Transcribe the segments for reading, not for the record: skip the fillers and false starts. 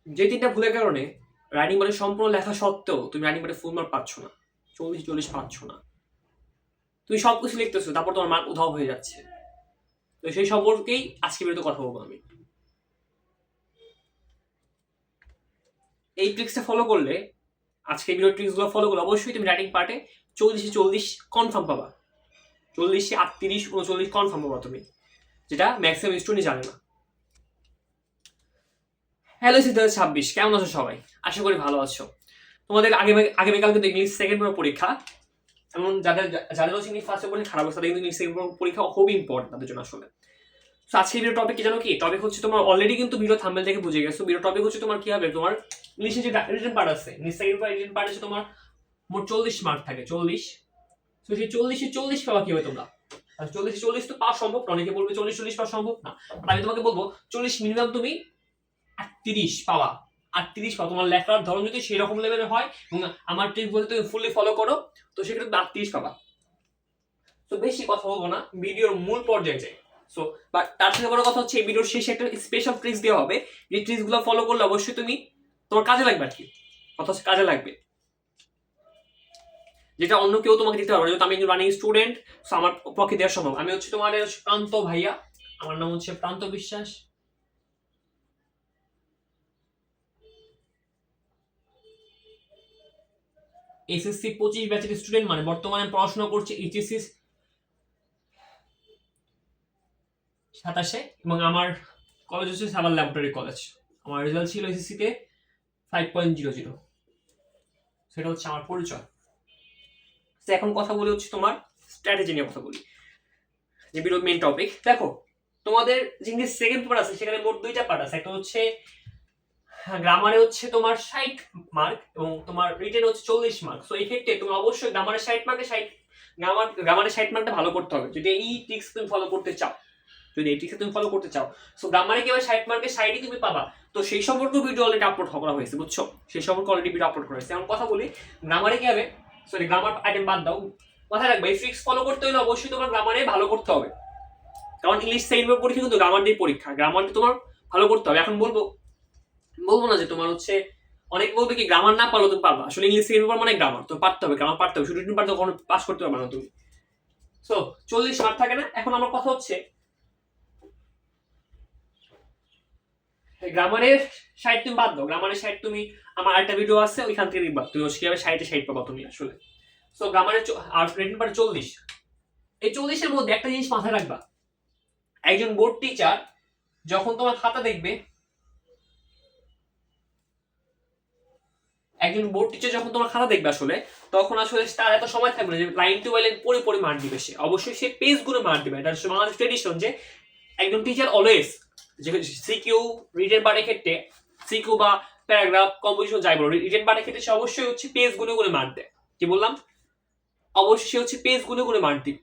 যে তিনটা ভুলের কারণে রাইটিং বোর্ডে সম্পূর্ণ লেখা সত্ত্বেও তুমি রাইটিং বোর্ডে ফুল মার্ক পাচ্ছ না, 40 পাচ্ছ না। তুমি সবকিছু লিখতেছো, তারপর তোমার মার্ক উধাও হয়ে যাচ্ছে। তো সেই সম্পর্কেই আজকে ভিডিওতে কথা বলবো আমি। এই ট্রিক্সটা ফলো করলে, আজকে ভিডিও ট্রিক্সগুলো ফলো করলে অবশ্যই তুমি রাইটিং পার্টে 40 কনফার্ম পাবা। 40 38 39 কনফার্ম পাবা তুমি, যেটা ম্যাক্সিমাম স্টুডেন্ট জানে না। হ্যালো 2026, কেমন আছো সবাই? আশা করি ভালো আছো। তোমাদের আগামীকাল কিন্তু ইংলিশ সেকেন্ড পরীক্ষা। এমন যাদের হচ্ছে ইংলিশ ফার্স্ট পরীক্ষা খারাপ অবস্থা, কিন্তু ইংলিশ সেকেন্ড পরীক্ষা খুবই ইম্পর্টেন্ট তাদের জন্য আসলে। তো আজকে ভিডিও টপিক কি জানো কি? টপিক হচ্ছে তোমার অলরেডি কিন্তু ভিডিও থাম্বনেল থেকে বুঝে গেছো। ভিডিও টপিক হচ্ছে তোমার কি হবে, তোমার ইংলিশে যে রিটেন পার্ট আছে, ইংলিশ সেকেন্ড রিটেন পার্ট আছে তোমার মোট 40 মার্ক থাকে, 40। তো সেই 40 পাওয়া কি হবে তোমরা? 40 তো পাওয়া সম্ভব না, অনেকে বলবে 40 পাওয়া সম্ভব না। আমি তোমাকে বলবো 40 মিনিমাম তুমি 38 পাওয়া। 38 পাওয়া তোমার লেখার ধরন যদি সেই রকম লেভেলের হয় এবং আমার ট্রিক বলতে তুমি ফুললি ফলো করো, তো সেক্ষেত্রে 38 পাবা। তো বেশি কথা বলবো না, ভিডিওর মূল পর্যায়ে যাই। সো বাট তার থেকে বড় কথা হচ্ছে এই ভিডিওর শেষে একটা স্পেশাল ট্রিক্স দেওয়া হবে, যে ট্রিক্সগুলো ফলো করলে অবশ্যই তুমি তোমার কাজে লাগবে আর কি, কথা হচ্ছে কাজে লাগবে, যেটা অন্য কেউ তোমাকে দিতে পারবে না। যেহেতু আমি একজন রানিং স্টুডেন্ট, সো আমার পক্ষে দেওয়া সম্ভব। আমি হচ্ছে তোমার প্রান্ত ভাইয়া, আমার নাম হচ্ছে প্রান্ত বিশ্বাস। এসএসসি 25 ব্যাচের স্টুডেন্ট, মানে বর্তমানে পড়াশোনা করছে এইচএসসি 27-এ, এবং আমার কলেজ হচ্ছে সাভার ল্যাবরেটরি কলেজ। আমার রেজাল্ট ছিল এসএসসি তে 5.00। সেটা হচ্ছে আমার পরিচয়। তো এখন কথা বলি হচ্ছে তোমার স্ট্র্যাটেজি নিয়ে কথা বলি, যে ভিডিওর মেইন টপিক। দেখো তোমাদের যে ইংলিশ সেকেন্ড পেপার আছে সেখানে মোট 2টা পার্ট আছে। একটা হচ্ছে গ্রামারে হচ্ছে তোমার 60 মার্ক এবং তোমার রিটেন হচ্ছে 40 মার্ক। সো এই ক্ষেত্রে তুমি অবশ্যই গ্রামারে 60 মার্কে 60 গ্রামারে 60 মার্কটা ভালো করতে হবে যদি এই ট্রিক্স তুমি ফলো করতে চাও। যদি এই ট্রিক্স তুমি ফলো করতে চাও, সো গ্রামারে কিভাবে 60 মার্কে 60ই তুমি পাবা, তো সেই সম্পর্কে ভিডিও অলরেডি আপলোড করা হয়েছে, বুঝছো? সেই সম্পর্কে অলরেডি ভিডিও আপলোড করা হয়েছে। এখন কথা বলি গ্রামারে কিভাবে, সরি গ্রামার আইটেম বাদ দাও। মাথায় রাখবে এই ট্রিক্স ফলো করতে হলে অবশ্যই তোমার গ্রামারে ভালো করতে হবে, কারণ ইংলিশ সেকেন্ড পরীক্ষা কিন্তু গ্রামার দিয়ে পরীক্ষা, গ্রামার তোমার ভালো করতে হবে। এখন বলবো না যে তোমার হচ্ছে অনেক বলবে কি গ্রামার না পারলো তুমি পারবা, আসলে ইংলিশ সেকেন্ড পেপার মানে গ্রামার তো পারতে হবে, গ্রামার পারতে হবে, শুধু রিটেন পারতে কখনো পাস করতে পারবে না তুমি। সো 40 মার্ক থাকে না। এখন আমার কথা হচ্ছে গ্রামারের 60 তুমি বাদ দাও, গ্রামারের 60 তুমি আমার আরেকটা ভিডিও আছে ওইখান থেকে দেখবা তুমি কিভাবে 60 পাবা তুমি আসলে। সো গ্রামারের আর রিটেন পারে 40। এই 40-এর মধ্যে একটা জিনিস মাথায় রাখবা, একজন বোর্ড টিচার যখন তোমার খাতা দেখবে, একজন বোর্ড টিচার যখন তোমার খাতা দেখবে আসলে, তখন আসলে তার এত সময় থাকবে না যে লাইন টু লাইন পড়ে মার্ক দিবে। সে অবশ্যই সে পেজ গুলো মার্ক দিবে। এটা হচ্ছে বাংলাদেশ ট্রেডিশন যে একজন টিচার অলওয়েজ যে সিকিউ রিটেন পার্টের ক্ষেত্রে, সিকিউ বা প্যারাগ্রাফ কম্পোজিশন যাই বলো, রিটেন পার্টের ক্ষেত্রে সে অবশ্যই হচ্ছে পেজ গুলো মার্ক দেয়। কি বললাম? অবশ্যই সে হচ্ছে পেজ গুলো মার্ক দিবে,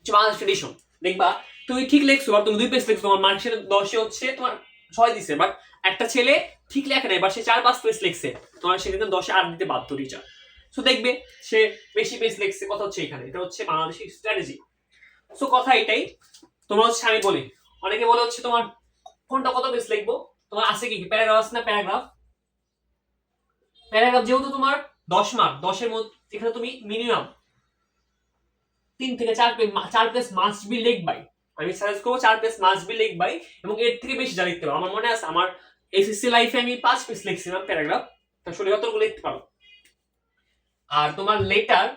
বাংলাদেশ ট্রেডিশন। দেখবা তুমি ঠিক লেখছো আর তুমি 2 পেজ লিখছো, তোমার মার্কশিট 10-এ হচ্ছে তোমার 6 দিছে, বাট একটা ছেলে ঠিক লেখে নাই বা সে 4-5 পেজ লিখছে, তোমার সেক্ষেত্রে 10-এ 8 দিতে বাধ্য টিচার। সো দেখবে সে বেশি পেজ লিখছে, কথা হচ্ছে এখানে, এটা হচ্ছে বাংলাদেশের স্ট্র্যাটেজি। সো কথা এটাই। তোমার হচ্ছে আমি বলি, অনেকে বলে হচ্ছে তোমার কোনটা কত পেজ লিখবো, তোমার আছে কি প্যারাগ্রাফ আছে না? প্যারাগ্রাফ যেহেতু তোমার 10 মার্ক, 10-এর মধ্যে এখানে তুমি মিনিমাম 3 থেকে 4 পেজ মাস্ট বি লিখ বাই। আমি সাজেস্ট করবো 4 পেজ মাস্ট বি লিখ বাই, এবং এর থেকে বেশি যা লিখতে পারো। আমার মনে আছে আমার এসএসসি লাইফে আমি 5 পেজ লিখছিলাম প্যারাগ্রাফ, তা শুনে কতগুলো লিখতে পারো। আর তোমার লেটার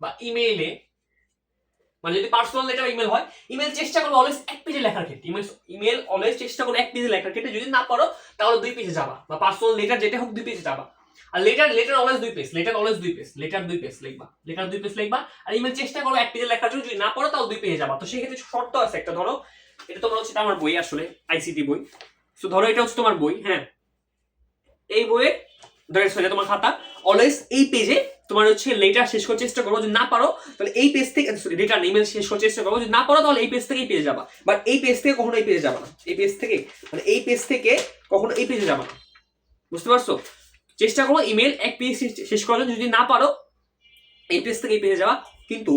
বা ইমেইলে, মানে যদি পার্সোনাল লেটার ইমেল হয়, ইমেল চেষ্টা করো অলওয়েজ 1 পেজে লেখার ক্ষেত্রে, ইমেল অলওয়েজ চেষ্টা করো 1 পেজে লেখার ক্ষেত্রে। যদি না পারো তাহলে 2 পেজে যাবা, বা পার্সোনাল লেটার যেটা হোক 2 পেজে যাবা। আর letter always 2 page, letter 2 page লিখবা, আর ইমেল চেষ্টা করো 1 পেজে লেখার জন্য। যদি না পারো তাও 2 পেজে যাবা। তো সেই ক্ষেত্রে শর্ত আছে একটা, ধরো এটা তোমার হচ্ছে আমার বই, আসলে আইসিটি বই। সো ধরো এটা হচ্ছে তোমার বই, হ্যাঁ, এই বইয়ে ধরে তোমার খাতা, অলওয়েজ এই পেজে তোমার হচ্ছে লেটার শেষ করার চেষ্টা করো। যদি না পারো তাহলে এই পেজ থেকে লেটার ইমেল শেষ করার চেষ্টা করো। যদি না পারো তাহলে এই পেজ থেকেই পেজে যাবা, বাট এই পেজ থেকে কখনো এই পেজে যাবা না। এই পেজ থেকে কখনো এই পেজে যাবা না, বুঝতে পারছো? চেষ্টা করো ইমেল 1 পেজ শেষ করার জন্য। যদি না পারো এই পেজ থেকে এই পেজে যাওয়া, কিন্তু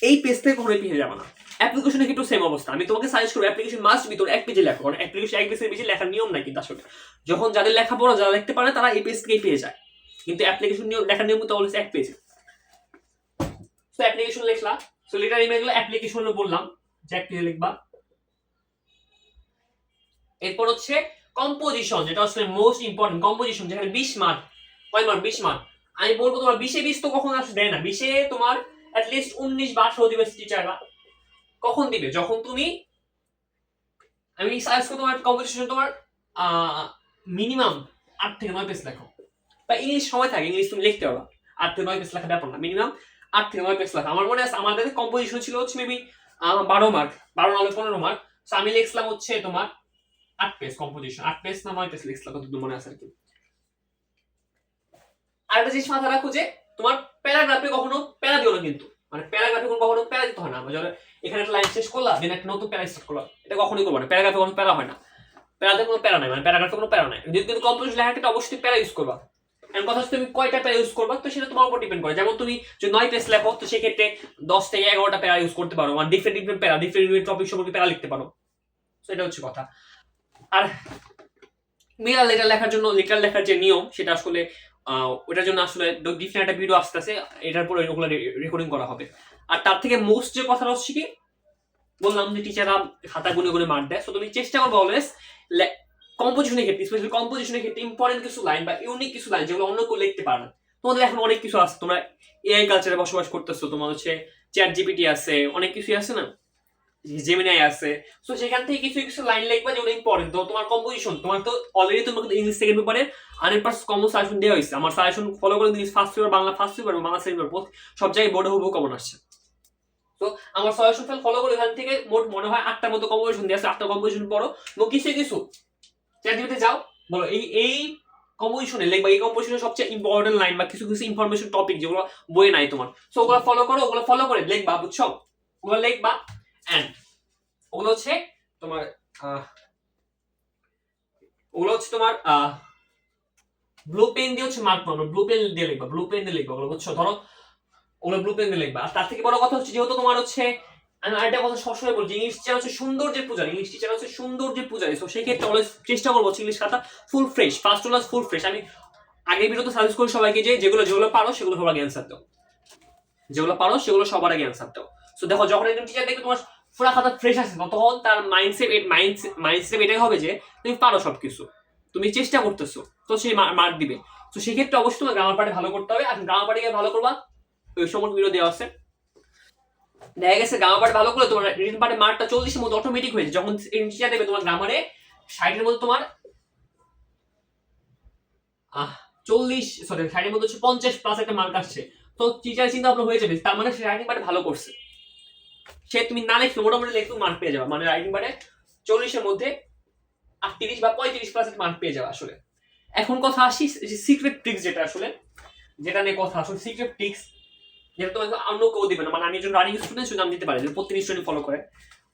এই পেজ থেকে কখনো এই পেজে যাবা না। অ্যাপ্লিকেশনের ক্ষেত্রে সেম অবস্থা। আমি তোমাকে সাজেস্ট করবো অ্যাপ্লিকেশন মাস্ট বি তোর এক পেজে লেখো, কারণ অ্যাপ্লিকেশন এক পেজের বেশি লেখার নিয়ম নাই কিন্তু আসলে। যখন যাদের লেখাপড়া যারা লিখতে পারে তারা এই পেজ থেকেই পেয়ে যায়, কিন্তু অ্যাপ্লিকেশন নিয়ম লেখার নিয়ম তো অলওয়েজ এক পেজে। তো অ্যাপ্লিকেশন লিখলা, সো লেটার ইমেজগুলো অ্যাপ্লিকেশন বললাম যে এক পেজে লিখবা। এরপর হচ্ছে কম্পোজিশন, যেটা আসলে মোস্ট ইম্পর্টেন্ট। কম্পোজিশন যেখানে 20 মার্ক, কয় মার্ক? 20 মার্ক। আমি বলবো তোমার 20 এ 20 তো কখন আসলে দেয় না, 20 এ তোমার অ্যাটলিস্ট 19 বা 18 দিবে টিচাররা। কখন দিবে? যখন তুমি, আমি সাজেস্ট করব তোমার কম্পোজিশন তোমার মিনিমাম 8 থেকে 9 পেজ লেখো, বা ইংলিশ সময় থাকে, ইংলিশ তুমি লিখতে পারো 8 থেকে 9 পেজ লেখা ব্যাপার না, মিনিমাম 8 থেকে 9 পেজ লেখা। আমার মনে আছে আমাদের কম্পোজিশন ছিল হচ্ছে মেবি 12 মার্ক, 12 নাহলে 15 মার্ক। সো আমি লিখছিলাম হচ্ছে তোমার 8 পেজ কম্পোজিশন, 8 পেজ না 9 পেজ লিখছিলাম কতদূর মনে আছে আর কি। আরেকটা জিনিস মাথায় রাখো যে তোমার প্যারাগ্রাফে কখনো প্যারা দিও না কিন্তু, মানে প্যারাগ্রাফে কখনো প্যারা দিতে হয় না। ধরো এখানে একটা লাইন শেষ করলা, দেন একটা নতুন প্যারা স্টার্ট করলা, এটা কখনোই করবে না। প্যারাগ্রাফে কোনো প্যারা হয় না, প্যারাতে কোনো প্যারা নাই, মানে প্যারাগ্রাফে কোনো প্যারা নাই। যদি কিন্তু কম্পোজিশন লেখার ক্ষেত্রে অবশ্যই প্যারা ইউজ করবা। এর কথা হচ্ছে তুমি কয়টা প্যারা ইউজ করবা, তো সেটা তোমার উপর ডিপেন্ড করে। যেমন তুমি যদি 9 পেজ লেখো, তো সেক্ষেত্রে 10 থেকে 11টা প্যারা ইউজ করতে পারো, মানে ডিফারেন্ট ডিফারেন্ট প্যারা, ডিফারেন্ট টপিক সম্পর্কে প্যারা লিখতে পারো। তো এটা হচ্ছে কথা। আর মিরার লেটার লেখার জন্য, লেটার লেখার যে নিয়ম সেটা আসলে ওটার জন্য আসলে ডিফারেন্ট একটা ভিডিও আসতেছে, এটার পরে ওগুলো রেকর্ডিং করা হবে। আর তার থেকে মোস্ট যে কথাটা হচ্ছে কি, বললাম যে টিচাররা খাতা গুনে গুনে মার্ক দেয়। সো তুমি চেষ্টা করবো অলওয়েজ কম্পোজিশনের ক্ষেত্রে, স্পেশালি কম্পোজিশনের ক্ষেত্রে ইম্পর্টেন্ট কিছু লাইন বা ইউনিক কিছু লাইন যেগুলো অন্য কেউ লিখতে পারে না। তোমাদের এখন অনেক কিছু আছে, তোমরা এআই কালচারে বসবাস করতেছো, তোমার হচ্ছে চ্যাট জিপিটি আছে, অনেক কিছুই আছে না, জেমিনাই আছে। সো সেখান থেকে কিছু কিছু লাইন লিখবা যেগুলো ইম্পর্টেন্ট। তো তোমার কম্পোজিশন, তোমার তো অলরেডি তোমাকে ইংলিশ সেকেন্ড পেপারে 100% কমন সাজেশন দেওয়া হয়েছে। আমার সাজেশন ফলো করে English first paper, Bangla first paper এবং বাংলা সেকেন্ড পেপার সব জায়গায় বোর্ডে হুবহু কমন আসছে। তো আমার সাজেশন ফলো করে এখান থেকে মোট মনে হয় 8টার মতো কম্পোজিশন দিয়ে আছে। 8টা কম্পোজিশন পড়ো, কিছু কিছু চ্যাট জিপিটিতে যাও, বলো এই কম্পোজিশনে লিখবা, এই কম্পোজিশনের সবচেয়ে ইম্পর্টেন্ট লাইন বা কিছু কিছু ইনফরমেশন টপিক যেগুলো বইয়ে নাই তোমার, সো ওগুলো ফলো করো, ওগুলো ফলো করে লিখবা, বুঝছো? ওগুলো লিখবা। এন্ড ওগুলো হচ্ছে তোমার ওগুলো হচ্ছে তোমার ব্লু পেন দিয়ে হচ্ছে মার্ক করবে, ব্লু পেন দিয়ে লিখবা, ব্লু পেন দিয়ে লিখবা ওগুলো, বুঝছো? ধরো ওগুলো ব্লু পেন দিয়ে লিখবা। আর তার থেকে বড় কথা হচ্ছে, যেহেতু তোমার হচ্ছে, আমি আরেকটা কথা সবসময় বলছি, ইংলিশ টিচার হচ্ছে সৌন্দর্যের পূজারী, ইংলিশ টিচার হচ্ছে সৌন্দর্যের পূজারী। তো সেই ক্ষেত্রে অলওয়েজ চেষ্টা করবো ইংলিশ খাতা full fresh, first class full fresh. আমি আগের ভিডিওতে সাজেস্ট করি সবাইকে যে যেগুলো যেগুলো পারো সেগুলো সবার আগে অ্যান্সার দাও, যেগুলো পারো সেগুলো সবার আগে অ্যান্সার দাও। সো দেখো যখন একজন টিচার দেখবে তোমার পুরো খাতা ফ্রেশ আছে, তখন তার মাইন্ডসেট এটাই হবে যে তুমি পারো সবকিছু, তুমি চেষ্টা করতেছো, তো সেই মার্ক দিবে। তো সেক্ষেত্রে অবশ্যই তোমার গ্রামার পার্টে ভালো করতে হবে। আর গ্রামার পার্টে ভালো করবা, ওই সময় ভিডিও দেওয়া আছে, দেখা গেছে গ্রামার পার্ট ভালো করলে তোমার রিটেন পার্টে মার্কটা 40-এর মধ্যে অটোমেটিক হয়ে যায়। যখন টিচার দেবে তোমার গ্রামারে 60-এর মধ্যে তোমার 60-এর মধ্যে হচ্ছে 50+ একটা মার্ক আসছে, তো টিচার চিন্তা ভাবনা হয়ে যাবে, তার মানে সে রাইটিং পার্টে ভালো করছে। সে তুমি না লিখলে মোটামুটি লিখতে মার্ক পেয়ে যাবে, মানে রাইটিং পার্টে 40-এর মধ্যে 38 বা 35% মার্ক পেয়ে যাবে আসলে। এখন কথা আসি সিক্রেট ট্রিক্স, যেটা আসলে যেটা নিয়ে কথা আসলে সিক্রেট ট্রিক্স, যেটা তোমাকে অন্য কেউ দিবে না। মানে আমি একজন রানিং স্টুডেন্ট, শুধু আমি দিতে পারি, প্রত্যেক স্টুডেন্ট ফলো করে,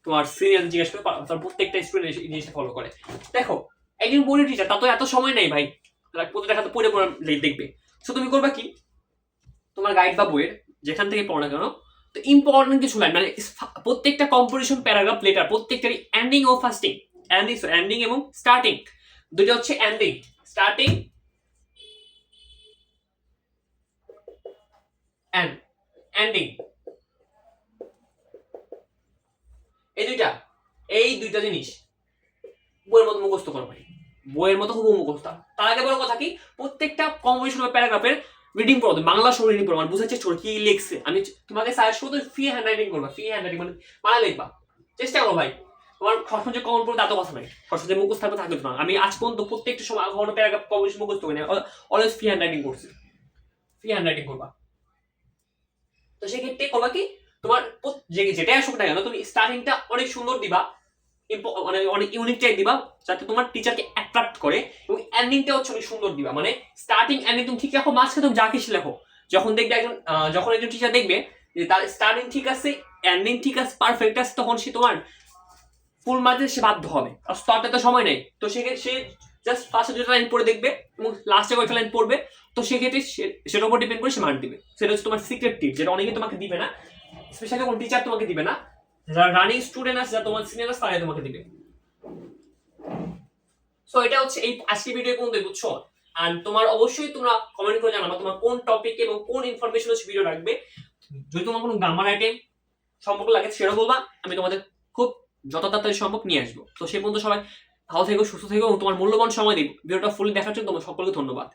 তোমার সিনিয়র জিজ্ঞেস করে তার প্রত্যেকটা স্টুডেন্ট জিনিসটা ফলো করে। দেখো একজন বোর্ডের টিচার, তার তো এত সময় নেই ভাই, প্রতিটা খাতা পড়ে পড়ে দেখবে। সো তুমি করবা কি, তোমার গাইড বা বইয়ের যেখান থেকে পড়ো না কেন, তো ইম্পর্টেন্ট কিছু লাইন, মানে প্রত্যেকটা কম্পোজিশন প্যারাগ্রাফ লেটার প্রত্যেকটারই এন্ডিং ও ফার্স্টিং, এন্ডিং এবং স্টার্টিং, দুটো হচ্ছে এন্ডিং, স্টার্টিং এন্ড এন্ডিং, এই দুইটা জিনিস বইয়ের মতো মুখস্থ করো ভাই, বইয়ের মতো খুব মুখস্থ। তার আগে বড় কথা কি, প্রত্যেকটা কম্পোজিশন বা প্যারাগ্রাফের রিডিং পড়ো, বাংলা সহ রিডিং পড়ো, মানে বুঝার চেষ্টা করো কি লিখছে। আমি তোমাকে সাজেস্ট করবো ফ্রি হ্যান্ড রাইটিং করবা, ফ্রি হ্যান্ড রাইটিং মানে বাংলা লিখবা, চেষ্টা করো ভাই। তোমার সবসময় যে কমন পড়তে এত কথা নাই, সবসময় মুখস্থ থাকবে থাকবে না। আমি আজ পর্যন্ত প্রত্যেকটা সময় কখনো প্যারাগ্রাফ কম্পোজিশন মুখস্থ করি না, অলওয়েজ ফ্রি হ্যান্ড রাইটিং করছি, ফ্রি হ্যান্ড রাইটিং করবা। তো সেক্ষেত্রে করবা কি, তোমার যেটাই আসুক না কেন, তুমি স্টার্টিংটা অনেক সুন্দর দিবা, মানে অনেক ইউনিক টাইপ দিবা, যাতে তোমার টিচারকে অ্যাট্রাক্ট করে, এবং এন্ডিংটা হচ্ছে অনেক সুন্দর দিবা। মানে স্টার্টিং এন্ডিং তুমি ঠিক রাখো, মাঝখানে তুমি যা কিছু লেখো, যখন দেখবে যখন একজন টিচার দেখবে যে তার স্টার্টিং ঠিক আছে, এন্ডিং ঠিক আছে, পারফেক্ট আছে, তখন সে তোমার ফুল মার্কে সে বাধ্য হবে। আর স্টার্টে তো সময় নেই, তো সেক্ষেত্রে সে জাস্ট ফার্স্টে দুটো লাইন পড়ে দেখবে এবং লাস্টে কয়েকটা লাইন পড়বে, তো সেক্ষেত্রে সেটার উপর ডিপেন্ড করে সে মার্ক দিবে। সেটা হচ্ছে তোমার সিক্রেট টিপ, যেটা অনেকে তোমাকে দিবে না, স্পেশালি কোন টিচার তোমাকে দিবে না, যারা রানিং স্টুডেন্ট আছে, যারা তোমার সিনিয়র আছে, তারাই তোমাকে দিবে। সো এটা হচ্ছে এই আজকের ভিডিও কোন দেই, বুঝছো? এন্ড তোমার অবশ্যই তোমরা কমেন্ট করে জানাবা তোমার কোন টপিক এবং কোন ইনফরমেশন হচ্ছে ভিডিও রাখবে। যদি তোমার কোনো গ্রামার আইটেম সম্পর্ক লাগে সেটা বলবা, আমি তোমাদের খুব যত তাড়াতাড়ি সম্ভব নিয়ে আসবো। তো সেই পর্যন্ত সবাই ভালো থেকো, সুস্থ থেকো এবং তোমার মূল্যবান সময় দিই ভিডিওটা ফুলি দেখার জন্য। তোমার সকলকে ধন্যবাদ।